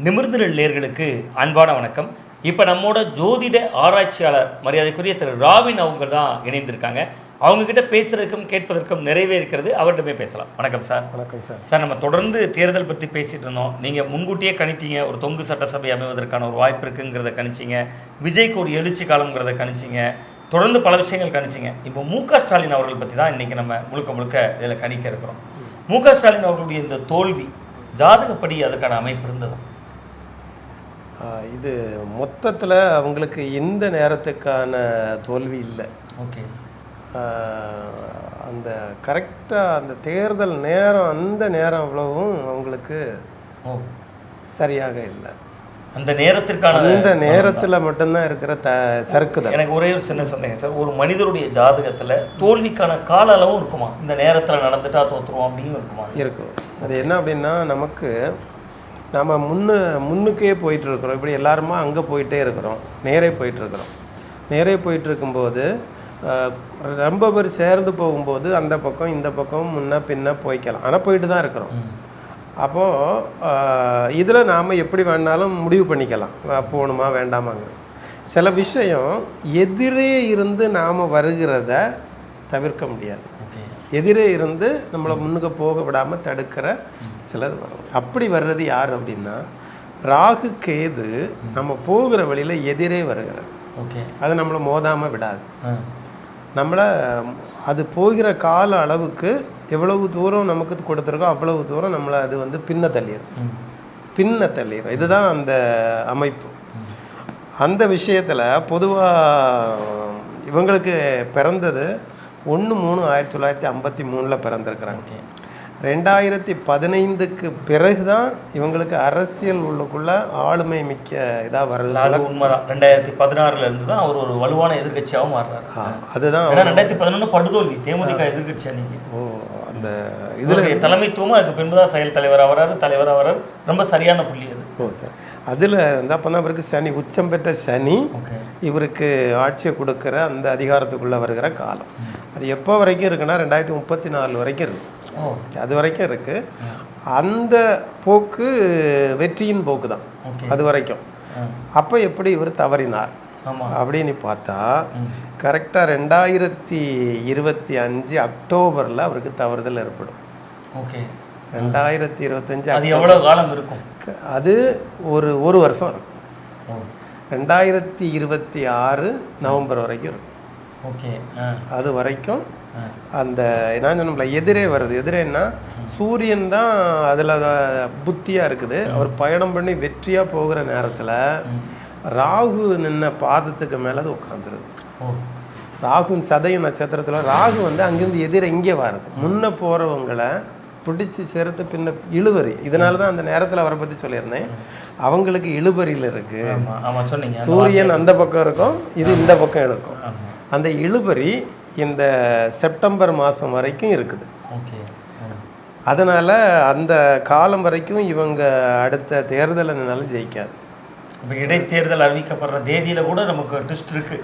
நிமிர்ந்துகள் நேர்களுக்கு அன்பான வணக்கம். இப்போ நம்மோட ஜோதிட ஆராய்ச்சியாளர் மரியாதைக்குரிய திரு ராவின் அவங்க தான் இணைந்திருக்காங்க. அவங்கக்கிட்ட பேசுறதுக்கும் கேட்பதற்கும் நிறைவே இருக்கிறது. அவர்கிட்டமே பேசலாம். வணக்கம் சார். வணக்கம் சார். சார், நம்ம தொடர்ந்து தேர்தல் பற்றி பேசிகிட்டு இருந்தோம். நீங்கள் முன்கூட்டியே கணித்தீங்க, ஒரு தொங்கு சட்டசபை அமைவதற்கான ஒரு வாய்ப்பு இருக்குங்கிறத கணிச்சிங்க. விஜய்க்கு ஒரு எழுச்சி காலங்கிறத கணிச்சிங்க. தொடர்ந்து பல விஷயங்கள் கணிச்சிங்க. இப்போ மு.க. ஸ்டாலின் அவர்கள் பற்றி தான் இன்றைக்கி நம்ம முழுக்க இதில் கணிக்க இருக்கிறோம். மு.க. ஸ்டாலின் அவர்களுடைய இந்த தோல்வி ஜாதகப்படி அதுக்கான அமைப்பு இருந்தது. இது மொத்தத்தில் அவங்களுக்கு இந்த நேரத்துக்கான தோல்வி இல்லை. ஓகே. அந்த கரெக்டாக அந்த தேர்தல் நேரம், அந்த நேரம் அவ்வளவும் அவங்களுக்கு சரியாக இல்லை. அந்த நேரத்திற்கான அந்த நேரத்தில் மட்டும்தான் இருக்கிற சறுக்கு தான். எனக்கு ஒரே ஒரு சின்ன சந்தேகம் சார். ஒரு மனிதருடைய ஜாதகத்தில் தோல்விக்கான கால அளவும் இருக்குமா? இந்த நேரத்தில் நடந்துட்டா தோற்றுருவோம் அப்படின்னு இருக்குமா? இருக்கும். அது என்ன அப்படின்னா, நமக்கு நாம் முன்னுக்கே போயிட்டுருக்குறோம். இப்படி எல்லாருமா அங்கே போயிட்டே இருக்கிறோம். நேரே போயிட்டுருக்கும்போது ரொம்ப பேர் சேர்ந்து போகும்போது அந்த பக்கம் இந்த பக்கம் முன்ன பின்ன போய்க்கலாம். ஆனால் போயிட்டு தான் இருக்கிறோம். அப்போது இதில் நாம் எப்படி வேணாலும் முடிவு பண்ணிக்கலாம், போகணுமா வேண்டாமாங்கிறது. சில விஷயம் எதிரே இருந்து நாம் வருகிறத தவிர்க்க முடியாது. எதிரே இருந்து நம்மளை முன்னுக்கு போக விடாமல் தடுக்கிற சிலது வரும். அப்படி வர்றது யார் அப்படின்னா, ராகு கேது நம்ம போகிற வழியில் எதிரே வருகிறது. அது நம்மளை மோதாமல் விடாது. நம்மளை அது போகிற கால அளவுக்கு எவ்வளவு தூரம் நமக்கு கொடுத்துருக்கோ அவ்வளவு தூரம் நம்மளை அது பின்ன தள்ளிடும். இதுதான் அந்த அமைப்பு. அந்த விஷயத்தில் பொதுவாக இவங்களுக்கு பிறந்தது 1/3/1953 பிறந்திருக்கிறாங்க. 2015க்கு பிறகு தான் இவங்களுக்கு அரசியல் உள்ளுக்குள்ள ஆளுமை மிக்க இதாக வருது. அது உண்மைதான். 2016 இருந்து தான் அவர் ஒரு வலுவான எதிர்கட்சியாகவும் மாறுறாரு. அதுதான் 2011 படுதோல்வி தேமுதிக எதிர்கட்சி அன்னைக்கு. அந்த இதில் தலைமைத்துவம் அதுக்கு பின்பு தான் செயல் தலைவராக வராரு. ரொம்ப சரியான புள்ளி அது. சார், அதில் இருந்தால் அப்போ தான் அவருக்கு சனி உச்சம் பெற்ற சனி இவருக்கு ஆட்சியை கொடுக்குற அந்த அதிகாரத்துக்குள்ளே வருகிற காலம். அது எப்போ வரைக்கும் இருக்குன்னா 2034 வரைக்கும் இருக்குது. அது வரைக்கும் இருக்குது. அந்த போக்கு வெற்றியின் போக்கு தான் அது வரைக்கும். அப்போ எப்படி இவர் தவறினார் அப்படின்னு பார்த்தா, கரெக்டாக 2025 அக்டோபரில் அவருக்கு தவறுதல் ஏற்படும். 2025 அது எவ்வளோ காலம் இருக்கும்? அது ஒரு வருஷம் இருக்கும். 2026 நவம்பர் வரைக்கும் இருக்கும். அது வரைக்கும் அந்த நான் சொன்னோம்ல, எதிரே வருது. எதிரேன்னா சூரியன் தான் அதில் புத்தியாக இருக்குது. அவர் பயணம் பண்ணி வெற்றியாக போகிற நேரத்தில் ராகு நின்ன பாதத்துக்கு மேலே அது உட்காந்துருது. ராகுவின் சதயம் நட்சத்திரத்தில் ராகு அங்கேருந்து எதிர இங்கே வருது. முன்ன போகிறவங்களை பிடிச்சி சேர்த்து பின்ன இழுபறி. இதனால தான் அந்த நேரத்தில் அவரை பற்றி சொல்லியிருந்தேன். அவங்களுக்கு இழுபறியில் இருக்குது. சூரியன் அந்த பக்கம் இருக்கும், இது இந்த பக்கம் இருக்கும். அந்த இழுபறி இந்த செப்டம்பர் மாதம் வரைக்கும் இருக்குது. அதனால் அந்த காலம் வரைக்கும் இவங்க அடுத்த தேர்தலை நின்னாலும் ஜெயிக்காது. இப்போ இடைத்தேர்தல் அறிவிக்கப்படுற தேதியில் கூட நமக்கு ட்விஸ்ட் இருக்குது.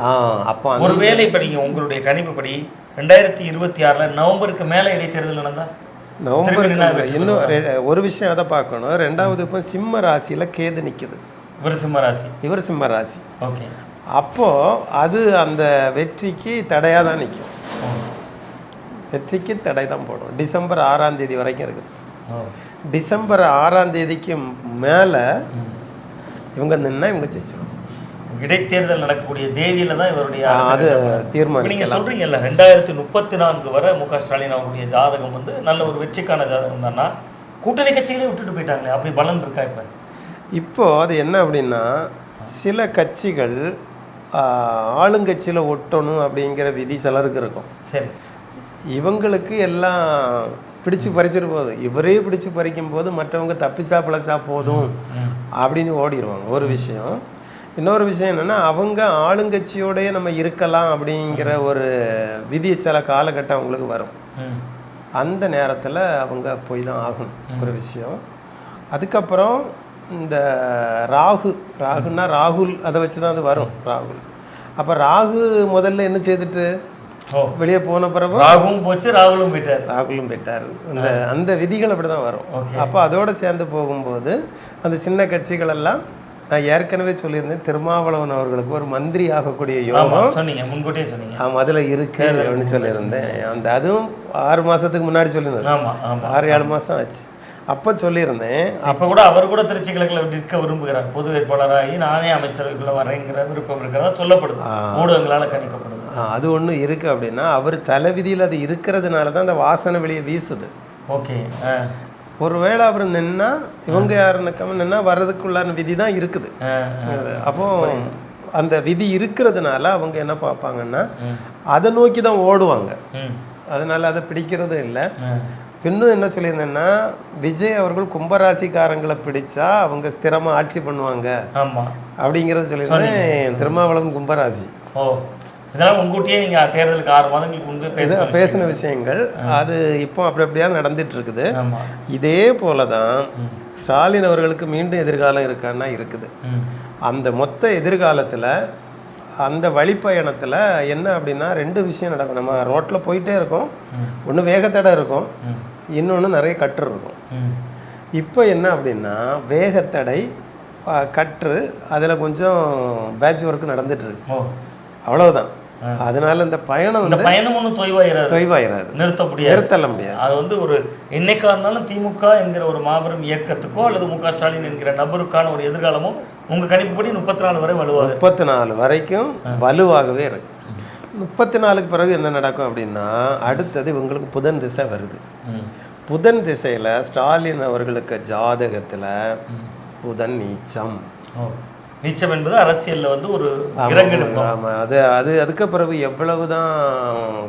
அப்போ ஒருவேளை இப்போ நீங்கள் உங்களுடைய கணிப்புப்படி 2026 நவம்பருக்கு மேலே இடைத்தேர்தல் நடந்தால் நவம்பருக்கு இன்னும் ஒரு விஷயம் அதை பார்க்கணும். ரெண்டாவது இப்போ சிம்ம ராசியில் கேது நிற்குது. இவர் சிம்ம ராசி. ஓகே. அப்போது அது அந்த வெற்றிக்கு தடையாக தான் நிற்கும். வெற்றிக்கு தடை தான் போடும். டிசம்பர் 6ஆம் தேதி வரைக்கும் இருக்குது. டிசம்பர் 6ஆம் தேதிக்கு மேலே இவங்க நின்னா இவங்க ஜெயிச்சிடும். இடைத்தேர்தல் நடக்கக்கூடிய தேதியில தான் இவருடைய அது தீர்மானம். நீங்கள் சொல்கிறீங்கல்ல 2034 வரை மு.க. ஸ்டாலின் அவருடைய ஜாதகம் நல்ல ஒரு வெற்றிக்கான ஜாதகம் தானா? கூட்டணி கட்சிகளே விட்டுட்டு போயிட்டாங்களே, அப்படி பலன் இருக்கா? இப்போது அது என்ன அப்படின்னா, சில கட்சிகள் ஆளுங்கட்சியில் ஒட்டணும் அப்படிங்கிற விதி சிலருக்கு இருக்கும். சரி, இவங்களுக்கு எல்லாம் பிடிச்சி பறிச்சிட்டு போகுது. இவரே பிடிச்சி பறிக்கும் போது மற்றவங்க தப்பிச்சா பிழைச்சா போதும் அப்படின்னு ஓடிடுவாங்க. ஒரு விஷயம். இன்னொரு விஷயம் என்னென்னா, அவங்க ஆளுங்கட்சியோடையே நம்ம இருக்கலாம் அப்படிங்கிற ஒரு விதி சில காலகட்டம் அவங்களுக்கு வரும். அந்த நேரத்தில் அவங்க போய் தான் ஆகணும். ஒரு விஷயம். அதுக்கப்புறம் இந்த ராகுன்னா ராகுல், அதை வச்சு தான் அது வரும். ராகுல். அப்போ ராகு முதல்ல என்ன செய்துட்டு வெளியே போன பிறகு ராகுவும் போச்சு, ராகுலும் போயிட்டார். ராகுலும் போயிட்டார். அந்த விதிகள் அப்படி தான் வரும். அப்போ அதோடு சேர்ந்து போகும்போது அந்த சின்ன கட்சிகள் எல்லாம் நான் ஏற்கனவே சொல்லியிருந்தேன், திருமாவளவன் அவர்களுக்கு ஒரு மந்திரி ஆகக்கூடிய யோகம் சொன்னீங்க, முன்கூட்டியே சொன்னீங்க. ஆமாம், அதில் இருக்கு அப்படின்னு சொல்லியிருந்தேன். அதுவும் 6 மாதத்துக்கு முன்னாடி சொல்லியிருந்தேன். 6-7 மாதம் ஆச்சு. அப்போ சொல்லியிருந்தேன். அப்போ கூட அவர் கூட திருச்சி கிழக்கில் நிற்க விரும்புகிறார், பொது வேட்பாளராகி நானே அமைச்சர்களுக்குள்ள வரேங்கிற விருப்பம் இருக்கிறதா சொல்லப்படுது, ஊடகங்களால் கணிக்கப்படுது. அது ஒன்று இருக்குது அப்படின்னா அவர் தலைவிதியில் அது இருக்கிறதுனால தான் அந்த வாசனை வெளியே வீசுது. ஓகே. ஒருவேளை அவர் நின்னா இவங்க யாருன்னு நின்னா வர்றதுக்குள்ளான விதி தான் இருக்குது. அப்போ அந்த விதி இருக்கிறதுனால அவங்க என்ன பார்ப்பாங்கன்னா அதை நோக்கி தான் ஓடுவாங்க. அதனால அதை பிடிக்கிறது இல்லை. இன்னும் என்ன சொல்லியிருந்தேன்னா, விஜய் அவர்கள் கும்பராசிக்காரங்களை பிடிச்சா அவங்க ஸ்திரமாக ஆட்சி பண்ணுவாங்க அப்படிங்கிறத சொல்லியிருந்தேன். திருமாவளவன் கும்பராசி. இதெல்லாம் முன்கூட்டியே நீங்கள் தேர்தலுக்கு 6 மாதங்களுக்கு முன்பே பேசின விஷயங்கள். அது இப்போ அப்படி அப்படியா நடந்துட்டு இருக்குது. இதே போல தான் ஸ்டாலின் அவர்களுக்கு மீண்டும் எதிர்காலம் இருக்கான்னா இருக்குது. அந்த மொத்த எதிர்காலத்தில் அந்த வழிப்பயணத்தில் என்ன அப்படின்னா 2 விஷயம் நடக்கும். நம்ம ரோட்டில் போயிட்டே இருக்கோம், ஒன்று வேகத்தடை இருக்கும், இன்னொன்று நிறைய கற்று இருக்கும். இப்போ என்ன அப்படின்னா வேகத்தடை கற்று அதில் கொஞ்சம் பேட்ச் ஒர்க் நடந்துட்டுருக்கு, அவ்வளவுதான். அதனால இந்த பயணம் ஒன்றும் தொய்வாயிராது, நிறுத்தல முடியாது. அது வந்து ஒரு என்னைக்கா இருந்தாலும் திமுக என்கிற ஒரு மாபெரும் இயக்கத்துக்கோ அல்லது மு.க. ஸ்டாலின் என்கிற நபருக்கான ஒரு எதிர்காலமும் உங்க கணிப்புப்படி 34 வரை வலுவாக 34 வரைக்கும் வலுவாகவே இருக்கு. 34க்கு பிறகு என்ன நடக்கும் அப்படின்னா அடுத்தது இவங்களுக்கு புதன் திசை வருது. புதன் திசையில் ஸ்டாலின் அவர்களுக்கு ஜாதகத்தில் புதன் நீச்சம். நீச்சம் என்பது அரசியலில் வந்து ஒரு இறங்கெடுப்பு. ஆமாம், அதுக்கு பிறகு எவ்வளவு தான்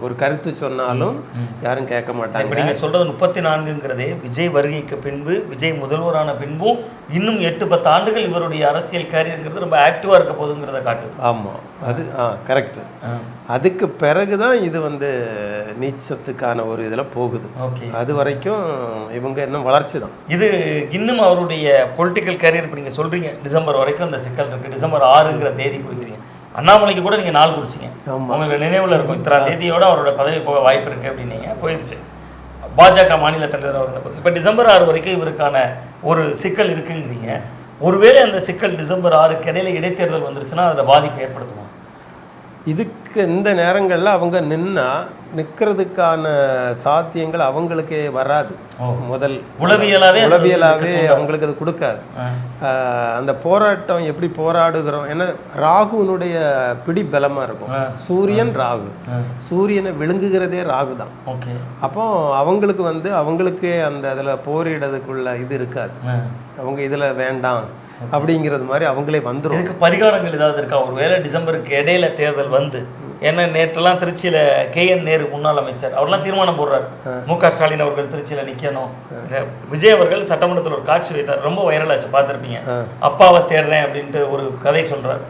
ஒரு கருத்து சொன்னாலும் யாரும் கேட்க மாட்டாங்க. இப்போ நீங்கள் சொல்கிறது 34ங்கிறதே விஜய் வருகைக்கு பின்பு, விஜய் முதல்வரான பின்பும் இன்னும் 8-10 ஆண்டுகள் இவருடைய அரசியல் கேரியருங்கிறது ரொம்ப ஆக்டிவாக இருக்க போகுதுங்கிறத காட்டுது. ஆமாம், அது கரெக்டு. அதுக்கு பிறகு தான் இது வந்து நீச்சத்துக்கான ஒரு இதில் போகுது. அது வரைக்கும் இவங்க இன்னும் வளர்ச்சி தான். இது இன்னும் அவருடைய பொலிட்டிக்கல் கேரியர் இப்போ நீங்கள் சொல்கிறீங்க டிசம்பர் வரைக்கும் அந்த சிக்கல் இருக்குது. டிசம்பர் 6ங்கிற தேதி குறிக்கிறீங்க. அண்ணாமலைக்கு கூட நீங்கள் நாள் குறிச்சிங்க, உங்களுக்கு நினைவில் இருக்கும். இத்தனை தேதியோடு அவரோட பதவி போக வாய்ப்பு இருக்குது அப்படின்னீங்க, போயிடுச்சு. பாஜக மாநில தலைவர் அவர்கள் இப்போ டிசம்பர் 6 வரைக்கும் இவருக்கான ஒரு சிக்கல் இருக்குங்கிறீங்க. ஒருவேளை அந்த சிக்கல் டிசம்பர் 6க்கு இடையில இடைத்தேர்தல் வந்துருச்சுன்னா அதில் பாதிப்பு ஏற்படுத்துமா? இதுக்கு இந்த நேரங்களில் அவங்க நிற்கிறதுக்கான சாத்தியங்கள் அவங்களுக்கே வராது. முதல் உளவியலாகவே அவங்களுக்கு அது கொடுக்காது. அந்த போராட்டம் எப்படி போராடுகிறோம், ஏன்னா ராகுனுடைய பிடி பலமாக இருக்கும். சூரியன் ராகு, சூரியனை விழுங்குகிறதே ராகு தான். அப்போ அவங்களுக்கு வந்து அவங்களுக்கே அந்த அதில் போரிடுறதுக்குள்ள இது இருக்காது. அவங்க இதில் வேண்டாம் அப்படிங்கிறது மாதிரி அவங்களே வந்துடும். இதுக்கு பரிகாரங்கள் ஏதாவது இருக்கா? ஒரு வேளை டிசம்பருக்கு இடையில தேர்தல் வந்து, ஏன்னா நேற்றெல்லாம் திருச்சியில் KN நேரு முன்னாள் அமைச்சர் அவர்லாம் தீர்மானம் போடுறாரு, மு.க. ஸ்டாலின் அவர்கள் திருச்சியில் நிற்கணும். விஜய் அவர்கள் சட்டமன்றத்தில் ஒரு காட்சி வைத்தார், ரொம்ப வைரலாச்சு, பார்த்துருப்பீங்க. அப்பாவை தேடுறேன் அப்படின்ட்டு ஒரு கதை சொல்கிறார்.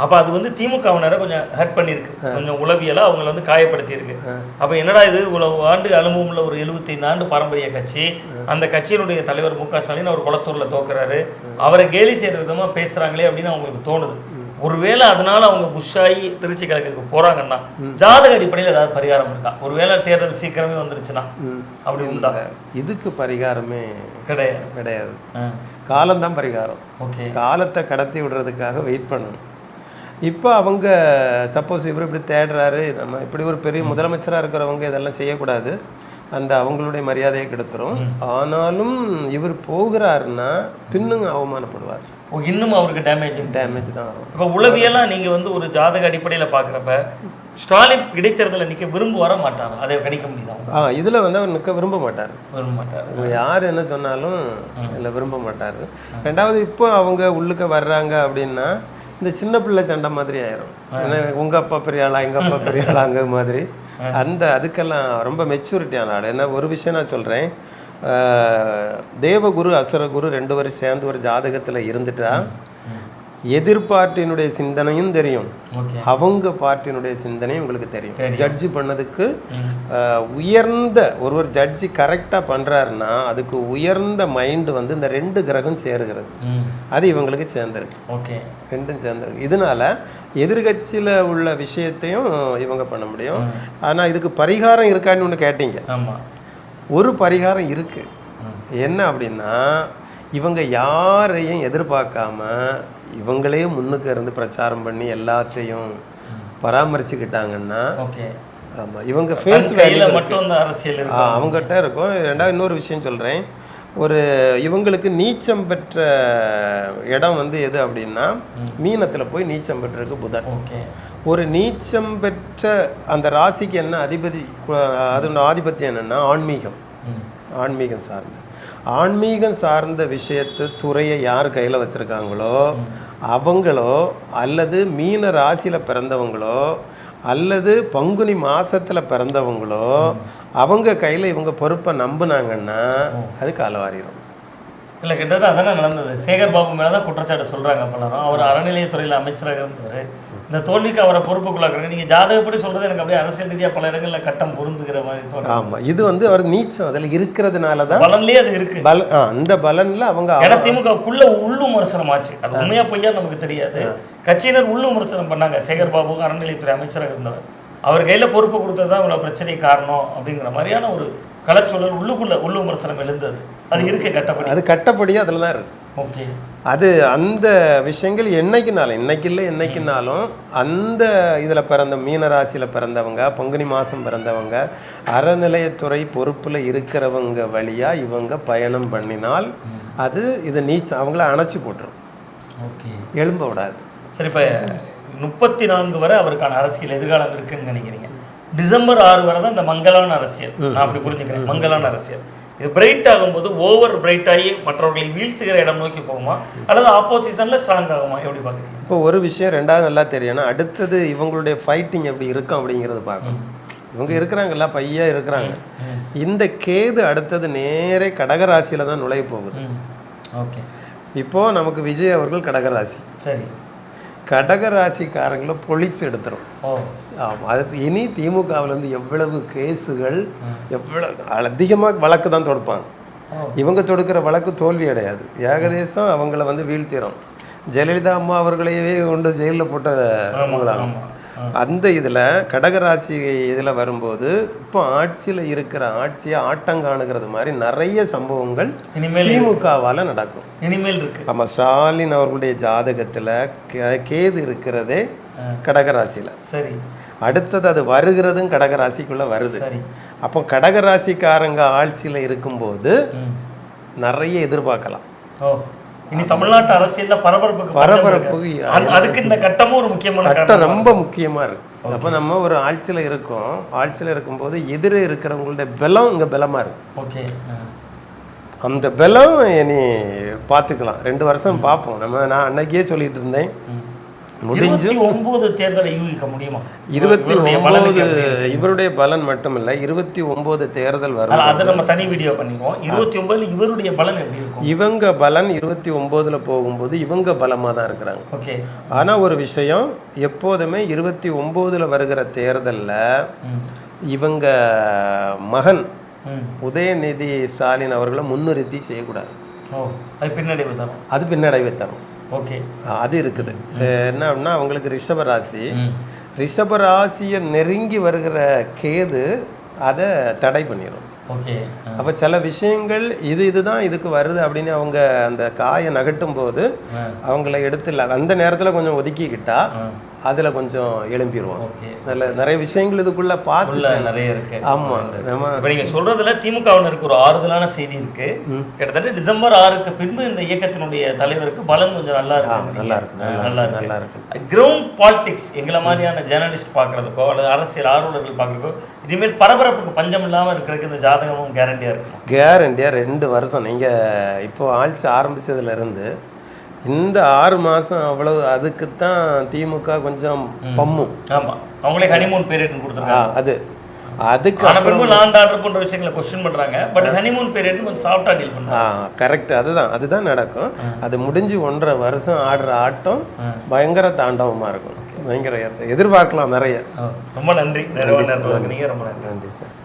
அப்போ அது வந்து திமுகவினரை கொஞ்சம் ஹர்ட் பண்ணியிருக்கு, கொஞ்சம் உளவியலாக அவங்களை வந்து காயப்படுத்தியிருக்கு. அப்போ என்னடா இது இவ்வளவு ஆண்டு அனுபவம் உள்ள ஒரு 75 ஆண்டு பாரம்பரிய கட்சி, அந்த கட்சியினுடைய தலைவர் மு.க. ஸ்டாலின் அவர் குளத்தூரில் தோக்குறாரு, அவரை கேலி செய்கிற விதமாக பேசுகிறாங்களே அப்படின்னு அவங்களுக்கு தோணுது. ஒருவேளை அதனால அவங்க புஷாகி திருச்சி கிழக்கு போறாங்கன்னா ஜாதக அடிப்படையில் ஏதாவது பரிகாரம் இருக்கா? ஒருவேளை தேர்தல் சீக்கிரமே வந்துருச்சுன்னா அப்படி உண்டா? இதுக்கு பரிகாரமே கிடையாது. காலம்தான் பரிகாரம். காலத்தை கடத்தி விடுறதுக்காக வெயிட் பண்ணணும். இப்போ அவங்க சப்போஸ் இவர் இப்படி தேடுறாரு, நம்ம இப்படி ஒரு பெரிய முதலமைச்சராக இருக்கிறவங்க இதெல்லாம் செய்யக்கூடாது, அந்த அவங்களுடைய மரியாதையை கெடுத்துரும். ஆனாலும் இவர் போகிறாருன்னா பின்னும் அவமானப்படுவார். இன்னும் அவருக்கு டேமேஜ் தான் வரும். இப்போ உளவியெல்லாம் நீங்கள் வந்து ஒரு ஜாதக அடிப்படையில் பார்க்குறப்ப ஸ்டாலின் இடைத்தேர்தலில் நிற்க வர மாட்டார், அதை கணிக்க முடியுதா? இதில் வந்து அவர் நிற்க விரும்ப மாட்டார். யார் என்ன சொன்னாலும் இதில் விரும்ப மாட்டார். ரெண்டாவது இப்போ அவங்க உள்ளுக்க வர்றாங்க அப்படின்னா இந்த சின்ன பிள்ளை சண்டை மாதிரி ஆயிரும். ஏன்னா உங்கள் அப்பா பெரிய ஆளா எங்கள் அப்பா பெரிய ஆளாங்க மாதிரி அதுக்கெல்லாம் ரொம்ப மெச்சூரிட்டியான ஆள். என்ன ஒரு விஷயம் நான் சொல்கிறேன், தேவகுரு அசுரகுரு 2 பேரும் சேர்ந்து ஒரு ஜாதகத்தில் இருந்துட்டா எதிர்பார்ட்டினுடைய சிந்தனையும் தெரியும், ஓகே அவங்க பார்ட்டினுடைய சிந்தனையும் உங்களுக்கு தெரியும். தெரியும். ஜட்ஜு பண்ணதுக்கு உயர்ந்த ஒருவர் ஜட்ஜி கரெக்டாக பண்ணுறாருன்னா அதுக்கு உயர்ந்த மைண்டு வந்து இந்த 2 கிரகம் சேருகிறது. அது இவங்களுக்கு சேர்ந்துருக்கு. ஓகே, ரெண்டும் சேர்ந்துருக்கு. இதனால எதிர்கட்சியில் உள்ள விஷயத்தையும் இவங்க பண்ண முடியும். ஆனால் இதுக்கு பரிகாரம் இருக்கான்னு ஒன்று கேட்டீங்க. ஆமாம், ஒரு பரிகாரம் இருக்குது. என்ன அப்படின்னா, இவங்க யாரையும் எதிர்பார்க்காம இவங்களே முன்னுக்கு இருந்து பிரச்சாரம் பண்ணி எல்லாத்தையும் பராமரிச்சுக்கிட்டாங்கன்னா, ஓகே, ஆமாம், இவங்க ஃபேஸ் வேல்யூ மட்டும் அந்த அரசியல் அவங்ககிட்ட இருக்கும். ரெண்டாவது இன்னொரு விஷயம் சொல்கிறேன். ஒரு இவங்களுக்கு நீச்சம் பெற்ற இடம் வந்து எது அப்படின்னா, மீனத்தில் போய் நீச்சம் பெற்றிருக்கு புதன். ஓகே, ஒரு நீச்சம் பெற்ற அந்த ராசிக்கு என்ன அதிபதி, அதோட ஆதிபத்தியம் என்னென்னா ஆன்மீகம். ஆன்மீகம் சார்ந்த விஷயத்து துறையை யார் கையில் வச்சுருக்காங்களோ அவங்களோ, அல்லது மீன ராசியில் பிறந்தவங்களோ, அல்லது பங்குனி மாதத்தில் பிறந்தவங்களோ, அவங்க கையில் இவங்க பொறுப்பை நம்பினாங்கன்னா அது காலவாரிடும். இல்லை, கிட்டத்தட்ட அதானே நடந்தது. சேகர் பாபு மேலே தான் குற்றச்சாட்டு சொல்கிறாங்க பலரும். அவர் அறநிலையத்துறையில் அமைச்சராக இருந்தவர். இந்த தோல்விக்கு அவரை பொறுப்புக்குள்ளாக்குறாங்க. நீங்கள் ஜாதகப்படி சொல்கிறது எனக்கு அப்படியே அரசியல் ரீதியாக பல இடங்களில் கட்டம் பொருந்துகிற மாதிரி தோணும். ஆமாம், இது வந்து அவர் நீச்சம் அதில் இருக்கிறதுனால தான் பலன்லேயே அது இருக்குது. அந்த பலனில் அவங்க திமுகக்குள்ள உள்ளு விமர்சனம் ஆச்சு. அது உண்மையாக பொய்யா நமக்கு தெரியாது. கட்சியினர் உள்ளு விமர்சனம் பண்ணாங்க. சேகர் பாபுக்கு அறநிலையத்துறை அமைச்சராக இருந்தவர். அவர் கையில் பொறுப்பு கொடுத்தது தான் இவ்வளோ பிரச்சனை காரணம் அப்படிங்கிற மாதிரியான ஒரு கலச்சூழல் உள்ளு விமர்சனம் எழுந்தது. அது இருக்கு கட்டப்படி, அது கட்டப்படியாக அதில் தான் இருக்குது. ஓகே, அது அந்த விஷயங்கள் என்னைக்குனாலும் அந்த இதில் பிறந்த மீனராசியில் பிறந்தவங்க, பங்குனி மாதம் பிறந்தவங்க, அறநிலையத்துறை பொறுப்பில் இருக்கிறவங்க வழியாக இவங்க பயணம் பண்ணினால் அது இது அவங்கள அணைச்சி போட்டுரும். ஓகே, எழும்ப விடாது. சரி, இப்போ 34 வரை அவருக்கான அரசியல் எதிர்காலம் இருக்குன்னு நினைக்கிறீங்க. டிசம்பர் 6 வரை தான் இந்த மங்கலான அரசியல். நான் அப்படி புரிஞ்சுக்கிறேன். மங்கலான அரசியல் இது பிரைட் ஆகும்போது ஓவர் பிரைட் ஆகி மற்றவர்களை வீழ்த்துகிற இடம் நோக்கி போகுமா, அல்லது ஆப்போசிஷனில் ஸ்ட்ராங் ஆகுமா? எப்படி பார்க்குறீங்க? இப்போ ஒரு விஷயம் ரெண்டாவது நல்லா தெரியும்னா, அடுத்தது இவங்களுடைய ஃபைட்டிங் எப்படி இருக்கும் அப்படிங்கிறது பார்க்கணும். இவங்க இருக்கிறாங்கல்ல, பையா இருக்கிறாங்க. இந்த கேது அடுத்தது நேரே கடகராசியில் தான் நுழைய போகுது. ஓகே, இப்போது நமக்கு விஜய் அவர்கள் கடகராசி. சரி, கடகராசிக்காரங்களை பொழிச்சு எடுத்துரும். ஆமாம், அது இனி திமுகவில் எவ்வளவு கேஸுகள், எவ்வளவு அதிகமாக வழக்கு தான் தொடுப்பாங்க. இவங்க தொடுக்கிற வழக்கு தோல்வி அடையாது. ஏகதேசம் அவங்கள வீழ்த்திடும். ஜெயலலிதா அம்மா அவர்களையே கொண்டு ஜெயிலில் போட்டவங்களாகும். அந்த இதில் கடகராசி இதில் வரும்போது இப்போ ஆட்சியில் இருக்கிற ஆட்சியை ஆட்டங்காணுகிறது மாதிரி நிறைய சம்பவங்கள் திமுகவால் நடக்கும். இனிமேல் இருக்கு. ஆமாம், ஸ்டாலின் அவர்களுடைய ஜாதகத்தில் கேது இருக்கிறதே கடகராசியில். சரி, அடுத்தது அது வருகிறதும் கடகராசிக்குள்ளே வருது. அப்போ கடகராசிக்காரங்க ஆட்சியில் இருக்கும்போது நிறைய எதிர்பார்க்கலாம். இனி தமிழ்நாட்டு அரசியல்ல பரபரப்பு அதுக்கு இந்த கட்டமும் ஒரு முக்கியமான கட்டம், ரொம்ப முக்கியமாக இருக்கு. அப்போ நம்ம ஒரு ஆட்சியில் இருக்கோம். ஆட்சியில் இருக்கும்போது எதிரே இருக்கிறவங்களுடைய பலம் இங்கே பலமாக இருக்கு. ஓகே, அந்த பலம் இனி பார்த்துக்கலாம். 2 வருஷம் பார்ப்போம். நான் அன்னைக்கே சொல்லிட்டு இருந்தேன், முடிஞ்சு 29 தேர்தலை யூகிக்க முடியுமா? 29 இவருடைய பலன் மட்டும் இல்லை, 29 தேர்தல் வரும். அதை நம்ம தனி வீடியோ பண்ணிக்குவோம். 29 இவருடைய பலன் எப்படி இருக்கும்? இவங்க பலன் 29ல் போகும்போது இவங்க பலமாக தான் இருக்கிறாங்க. ஓகே, ஆனால் ஒரு விஷயம், எப்போதுமே 29ல் வருகிற தேர்தலில் இவங்க மகன் உதயநிதி ஸ்டாலின் அவர்களை முன்னிறுத்தி செய்யக்கூடாது. அது பின்னடைவு தரும். அது பின்னடைவை தரும். ஓகே, அது இருக்குது. என்ன அப்படின்னா, அவங்களுக்கு ரிஷபராசியை நெருங்கி வருகிற கேது அதை தடை பண்ணிடும். ஓகே, அப்போ சில விஷயங்கள் இதுதான் இதுக்கு வருது அப்படின்னு அவங்க அந்த காயை நகட்டும் போது அவங்கள எடுத்துல அந்த நேரத்தில் கொஞ்சம் ஒதுக்கிக்கிட்டா அதில் கொஞ்சம் எழும்பிடுவோம். நிறைய விஷயங்கள் இதுக்குள்ள பார்த்து நிறைய இருக்கு. ஆமாம், இப்போ நீங்கள் சொல்றதுல திமுகவினருக்கு ஒரு ஆறுதலான செய்தி இருக்கு. கிட்டத்தட்ட டிசம்பர் 6க்கு பின்பு இந்த இயக்கத்தினுடைய தலைவருக்கு பலன் கொஞ்சம் நல்லா இருக்கு. கிரவுண்ட் பாலிடிக்ஸ் எங்களை மாதிரியான ஜேர்னலிஸ்ட் பார்க்கறதுக்கோ அல்லது அரசியல் ஆர்வலர்கள் பார்க்கறதுக்கோ இனிமேல் பரபரப்புக்கு பஞ்சம் இல்லாமல் இருக்கிறதுக்கு இந்த ஜாதகமும் கேரண்டியாக இருக்கும். கேரண்டியாக 2 வருஷம் நீங்கள் இப்போ ஆட்சி ஆரம்பித்ததுலேருந்து இந்த 6 மாதம் அவ்வளவு, அதுக்குத்தான் திமுக கொஞ்சம் பம்மும். ஆமாம், அவங்களே ஹனிமூன் பீரியட் கொடுத்துருக்காங்க. அது அதுக்கு ஆனா பெரும்பாலும் லாண்ட் ஆர்டர் போன்ற விஷயங்களை கொஸ்டின் பண்றாங்க. பட் ஹனிமூன் பீரியட் கொஞ்சம் சாஃப்டா டீல் பண்றாங்க. கரெக்ட், அதுதான் நடக்கும். அது முடிஞ்சு 1.5 வருஷம் ஆடுற ஆட்டம் பயங்கர தாண்டவமா இருக்கும். பயங்கர எதிர்பார்க்கலாம் நிறைய. ரொம்ப நன்றி. ரொம்ப நன்றி சார்.